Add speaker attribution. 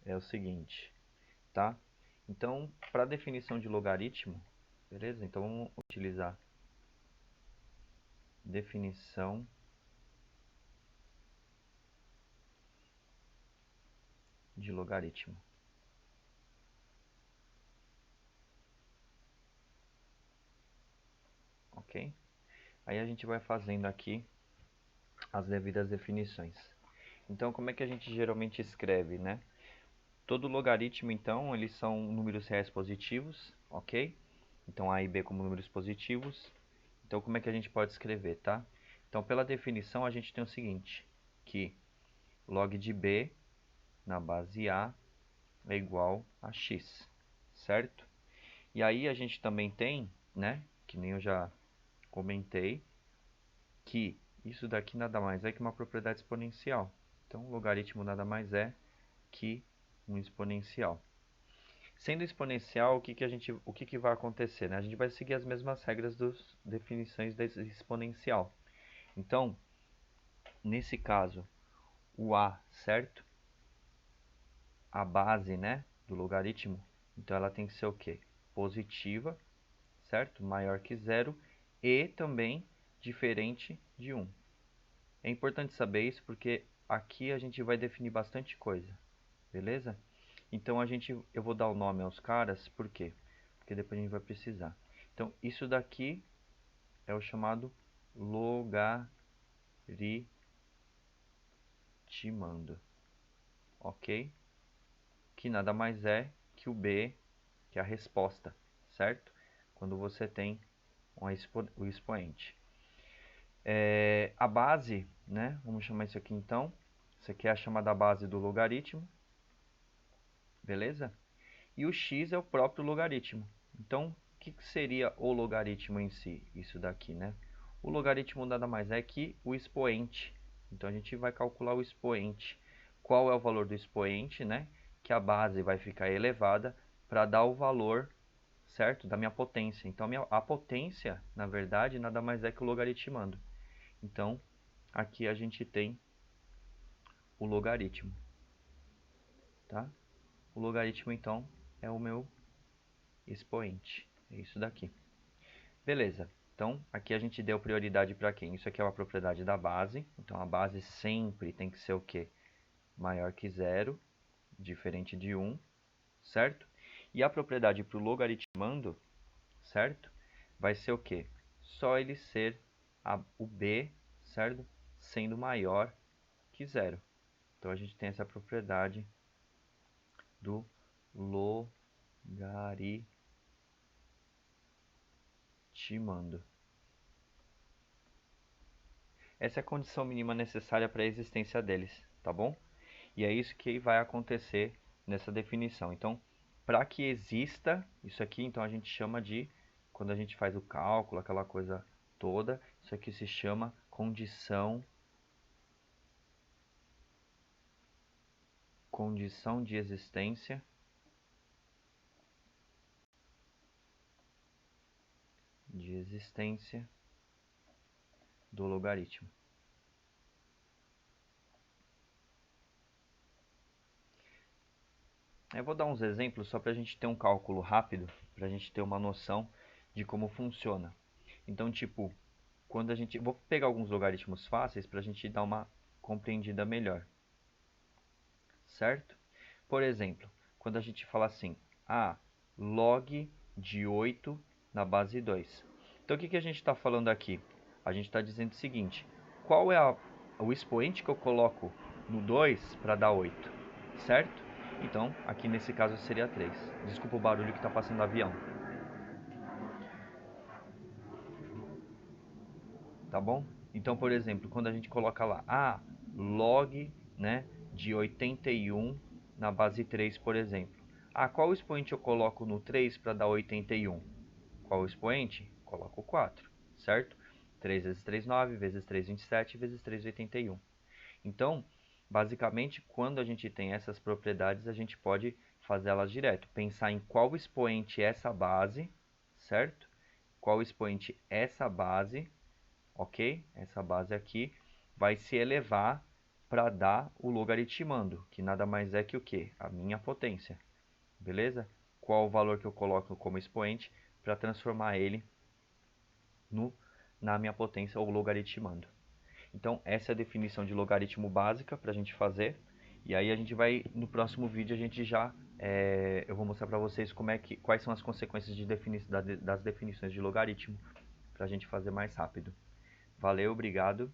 Speaker 1: é o seguinte, tá? Então, para definição de logaritmo, beleza? Então, vamos utilizar definição de logaritmo. Ok? Aí a gente vai fazendo aqui as devidas definições. Então, como é que a gente geralmente escreve, né? Todo logaritmo, então, eles são números reais positivos, ok? Então, A e B como números positivos. Então, como é que a gente pode escrever, tá? Então, pela definição, a gente tem o seguinte, que log de B na base A é igual a x, certo? E aí a gente também tem, né, que nem eu já comentei, que isso daqui nada mais é que uma propriedade exponencial. Então, o logaritmo nada mais é que um exponencial. Sendo exponencial, o que vai acontecer? Né? A gente vai seguir as mesmas regras das definições da exponencial. Então, nesse caso, o A, certo? A base, né, do logaritmo, então ela tem que ser o quê? Positiva, certo? Maior que zero e também diferente de 1. É importante saber isso porque aqui a gente vai definir bastante coisa, beleza? Então eu vou dar o nome aos caras, por quê? Porque depois a gente vai precisar. Então isso daqui é o chamado logaritmando, ok? Que nada mais é que o B, que é a resposta, certo? Quando você tem o expoente. A base, né? Vamos chamar isso aqui então. Isso aqui é a chamada base do logaritmo, beleza? E o x é o próprio logaritmo. Então, o que seria o logaritmo em si? Isso daqui, né? O logaritmo nada mais é que o expoente. Então, a gente vai calcular o expoente. Qual é o valor do expoente, né? Que a base vai ficar elevada para dar o valor, certo? Da minha potência. Então, a potência, na verdade, nada mais é que o logaritmando. Então, aqui a gente tem o logaritmo, tá? O logaritmo, então, é o meu expoente. É isso daqui. Beleza. Então, aqui a gente deu prioridade para quem? Isso aqui é uma propriedade da base. Então, a base sempre tem que ser o quê? Maior que zero, diferente de 1, certo? E a propriedade para o logaritmando, certo? Vai ser o quê? Só ele ser o b, certo? Sendo maior que zero. Então, a gente tem essa propriedade do logaritmando. Essa é a condição mínima necessária para a existência deles, tá bom? E é isso que vai acontecer nessa definição. Então, para que exista isso aqui, então a gente chama de, quando a gente faz o cálculo, aquela coisa toda, isso aqui se chama condição de existência do logaritmo. Eu vou dar uns exemplos só para a gente ter um cálculo rápido, para a gente ter uma noção de como funciona. Então, tipo, quando a gente... Vou pegar alguns logaritmos fáceis para a gente dar uma compreendida melhor. Certo? Por exemplo, quando a gente fala assim, log de 8 na base 2. Então, o que a gente está falando aqui? A gente está dizendo o seguinte, qual é o expoente que eu coloco no 2 para dar 8? Certo? Então, aqui nesse caso seria 3. Desculpa o barulho que está passando o avião. Tá bom? Então, por exemplo, quando a gente coloca lá, log, né, de 81 na base 3, por exemplo. Qual expoente eu coloco no 3 para dar 81? Qual expoente? Coloco 4, certo? 3 vezes 3, 9, vezes 3, 27, vezes 3, 81. Então, basicamente, quando a gente tem essas propriedades, a gente pode fazê-las direto. Pensar em qual expoente é essa base, certo? Qual expoente é essa base, ok? Essa base aqui vai se elevar para dar o logaritmando, que nada mais é que o quê? A minha potência, beleza? Qual o valor que eu coloco como expoente para transformar ele na minha potência ou logaritmando. Então, essa é a definição de logaritmo básica para a gente fazer. E aí a gente vai, no próximo vídeo, eu vou mostrar para vocês quais são as consequências das definições de logaritmo para a gente fazer mais rápido. Valeu, obrigado.